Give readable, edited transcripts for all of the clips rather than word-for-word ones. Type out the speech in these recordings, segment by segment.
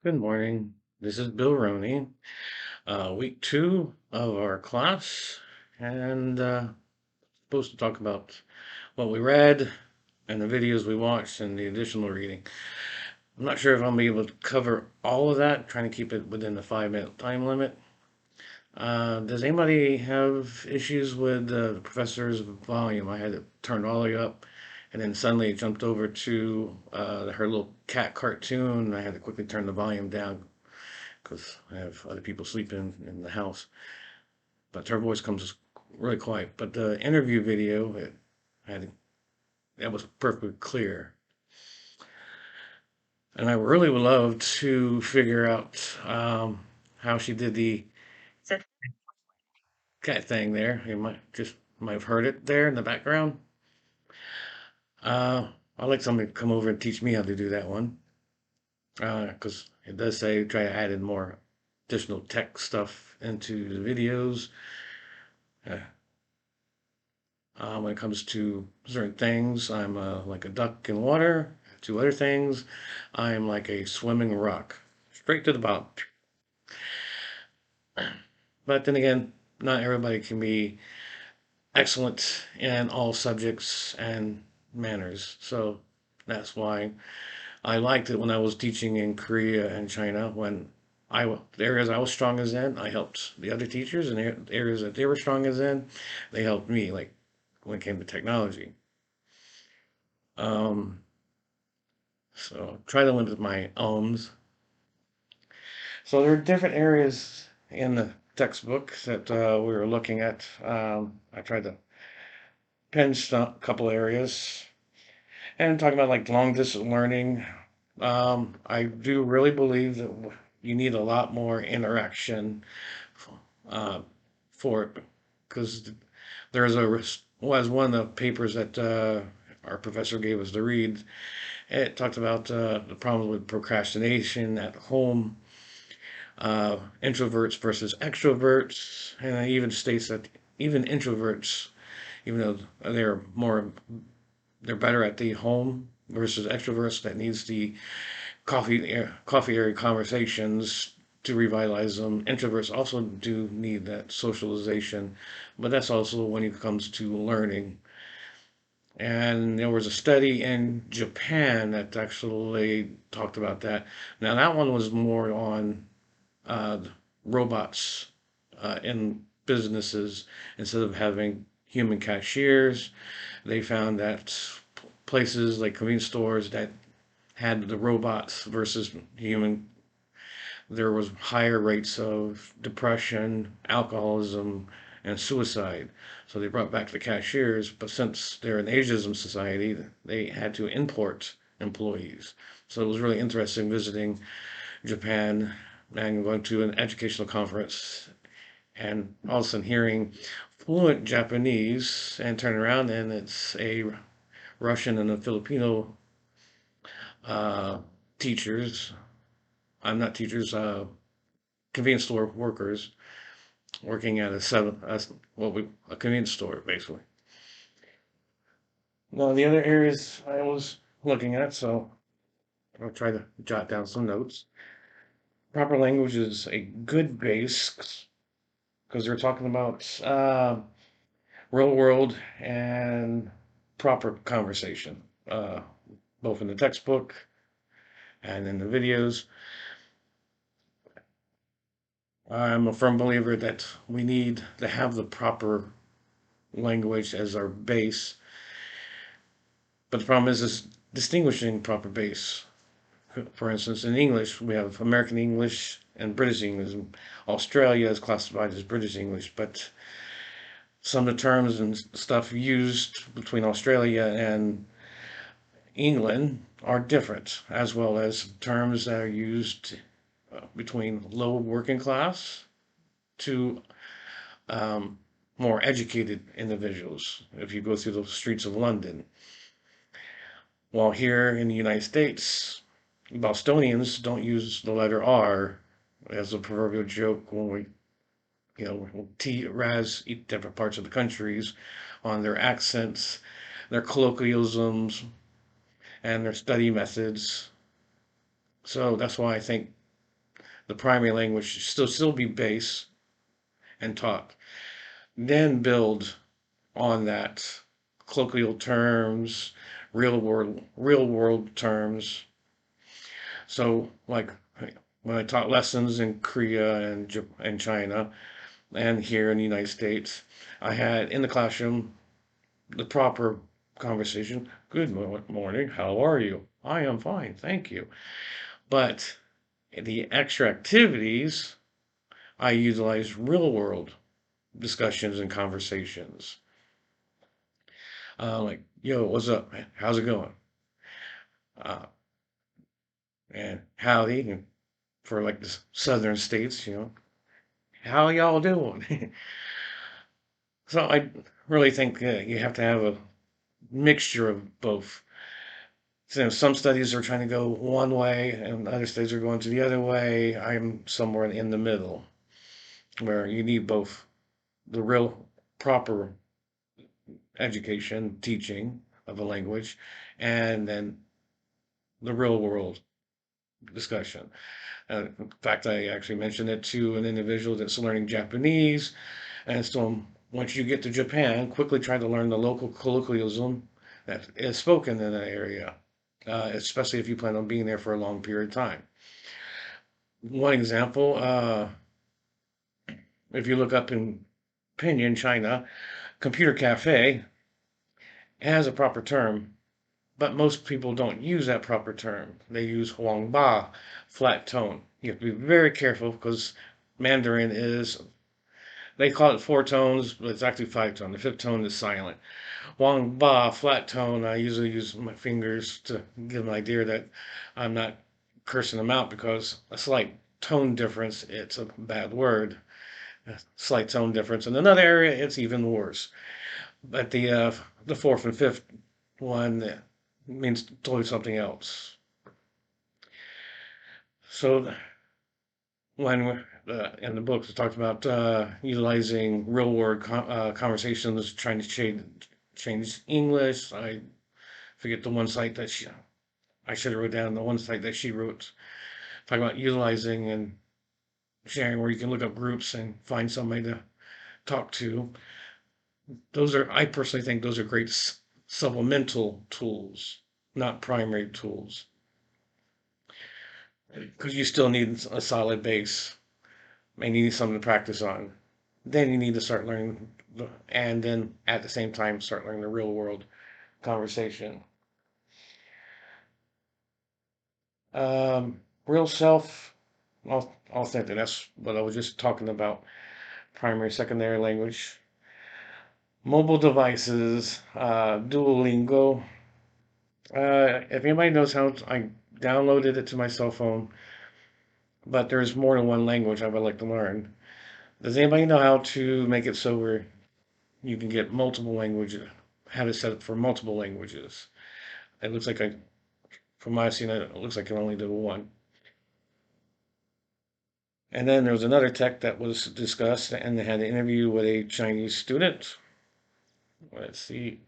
Good morning. This is Bill Roney, week two of our class, and supposed to talk about what we read and the videos we watched and the additional reading. I'm not sure if I'll be able to cover all of that, trying to keep it within the 5 minute time limit. Does anybody have issues with the professor's volume? I had it turned all the way up, and then suddenly it jumped over to her little cat cartoon. I had to quickly turn the volume down because I have other people sleeping in the house. But her voice comes really quiet. But the interview video, it had that was perfectly clear. And I really would love to figure out how she did the cat thing there. You might have heard it there in the background. I'd like somebody to come over and teach me how to do that one. Because it does say try to add in more additional tech stuff into the videos. Uh, when it comes to certain things, I'm like a duck in water. To other things, I'm like a swimming rock, straight to the bottom. But then again, not everybody can be excellent in all subjects and manners. So that's why I liked it when I was teaching in Korea and China. When the areas I was strong as in, I helped the other teachers, and the areas that they were strong as in, they helped me. Like when it came to technology. Um, So try to limit my owns. So there are different areas in the textbook that we were looking at. I tried to pinch a couple areas and talking about like long distance learning. I do really believe that you need a lot more interaction uh, for it because there's was one of the papers that our professor gave us to read. It talked about the problem with procrastination at home, introverts versus extroverts, and it even states that even introverts, even though they're better at the home versus extroverts that needs the coffee area conversations to revitalize them. Introverts also do need that socialization, but that's also when it comes to learning. And there was a study in Japan that actually talked about that. Now that one was more on uh, robots in businesses instead of having human cashiers. They found that places like convenience stores that had the robots versus human, there was higher rates of depression, alcoholism, and suicide. So they brought back the cashiers, but since they're an ageism society, they had to import employees. So it was really interesting visiting Japan and going to an educational conference and all of a sudden hearing fluent Japanese and turn around and it's a Russian and a Filipino uh, teachers. I'm not teachers, convenience store workers working at a convenience store basically. Now the other areas I was looking at, so I'll try to jot down some notes. Proper language is a good base because they're talking about real world and proper conversation, both in the textbook and in the videos. I'm a firm believer that we need to have the proper language as our base, but the problem is distinguishing proper base. For instance, in English, we have American English and British English. Australia is classified as British English, but some of the terms and stuff used between Australia and England are different, as well as terms that are used between low working class to um, more educated individuals. If you go through the streets of London, while here in the United States, Bostonians don't use the letter R as a proverbial joke when we'll razz different parts of the countries on their accents, their colloquialisms, and their study methods. So that's why I think The primary language should still be base and taught. Then build on that colloquial terms, real world terms. So like when I taught lessons in Korea and China and here in the United States, I had in the classroom the proper conversation. Good morning. How are you? I am fine. Thank you. But the extra activities, I utilize real world discussions and conversations. Like, yo, what's up, man? How's it going? Uh, and howdy. And for like the southern states, how y'all doing? So I really think you have to have a mixture of both. So some studies are trying to go one way, and other studies are going to the other way. I'm somewhere in the middle, where you need both the real proper education, teaching of a language, and then the real world discussion. In fact, I actually mentioned it to an individual that's learning Japanese, and I told him, once you get to Japan, quickly try to learn the local colloquialism that is spoken in that area, especially if you plan on being there for a long period of time. One example, if you look up in Pinyin, China, computer cafe has a proper term, but most people don't use that proper term. They use Huangba, flat tone. You have to be very careful because Mandarin is, they call it four tones, but it's actually five tone. The fifth tone is silent. Huangba, flat tone, I usually use my fingers to give an idea that I'm not cursing them out because a slight tone difference, it's a bad word. A slight tone difference. In another area, it's even worse. But the fourth and fifth one means totally something else. So when in the book it talks about utilizing real world conversations, trying to change English. I forget the one site that I should have wrote down the one site that she wrote talking about utilizing and sharing where you can look up groups and find somebody to talk to. Those are, I personally think those are great supplemental tools, not primary tools, because you still need a solid base and you need something to practice on. Then you need to start learning, and then at the same time start learning the real world conversation. Real self, authentic. That's what I was just talking about. Primary, secondary language, mobile devices, Duolingo. If anybody knows how, I downloaded it to my cell phone, but there's more than one language I would like to learn. Does anybody know how to make it so where you can get multiple languages, have it set up for multiple languages? It looks like from my scene, it looks like I only did one. And then there was another tech that was discussed, and they had an interview with a Chinese student. Let's see,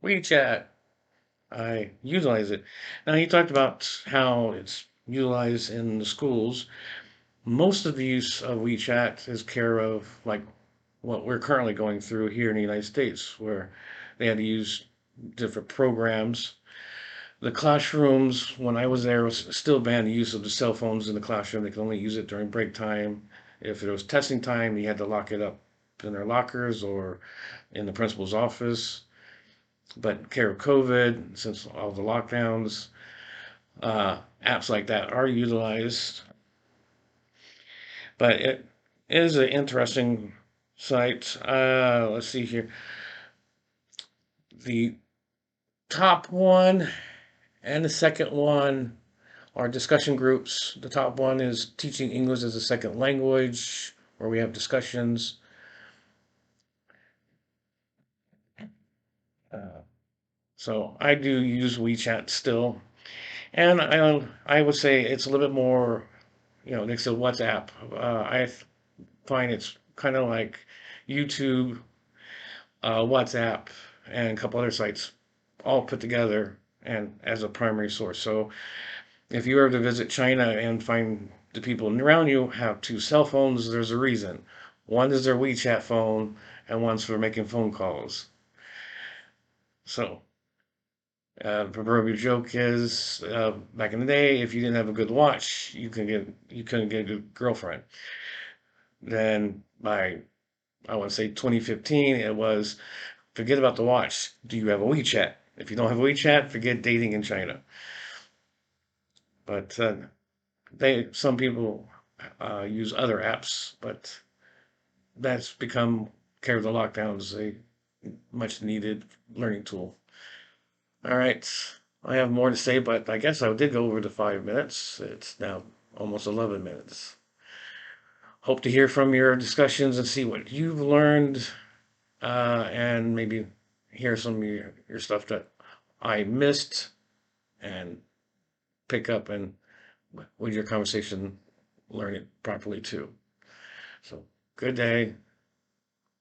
WeChat. I utilize it. Now, he talked about how it's utilized in the schools. Most of the use of WeChat is care of like what we're currently going through here in the United States, where they had to use different programs. The classrooms, when I was there, was still banned the use of the cell phones in the classroom. They could only use it during break time. If it was testing time, you had to lock it up in their lockers or in the principal's office. But care of COVID, since all the lockdowns, apps like that are utilized. But it is an interesting site. Let's see here. The top one and the second one are discussion groups. The top one is teaching English as a second language, where we have discussions. Uh, so I do use WeChat still, and I would say it's a little bit more, next to WhatsApp. I find it's kind of like YouTube, WhatsApp, and a couple other sites all put together and as a primary source. So If you were to visit China and find the people around you have two cell phones, there's a reason. One is their WeChat phone, and one's for making phone calls. So, proverbial joke is back in the day, if you didn't have a good watch, you couldn't get a good girlfriend. Then by I want to say 2015, it was forget about the watch. Do you have a WeChat? If you don't have a WeChat, forget dating in China. But some people use other apps, but that's become care of the lockdowns a much needed learning tool. All right, I have more to say, but I guess I did go over the 5 minutes. It's now almost 11 minutes. Hope to hear from your discussions and see what you've learned, and maybe hear some of your stuff that I missed and pick up and with your conversation learn it properly too. So good day.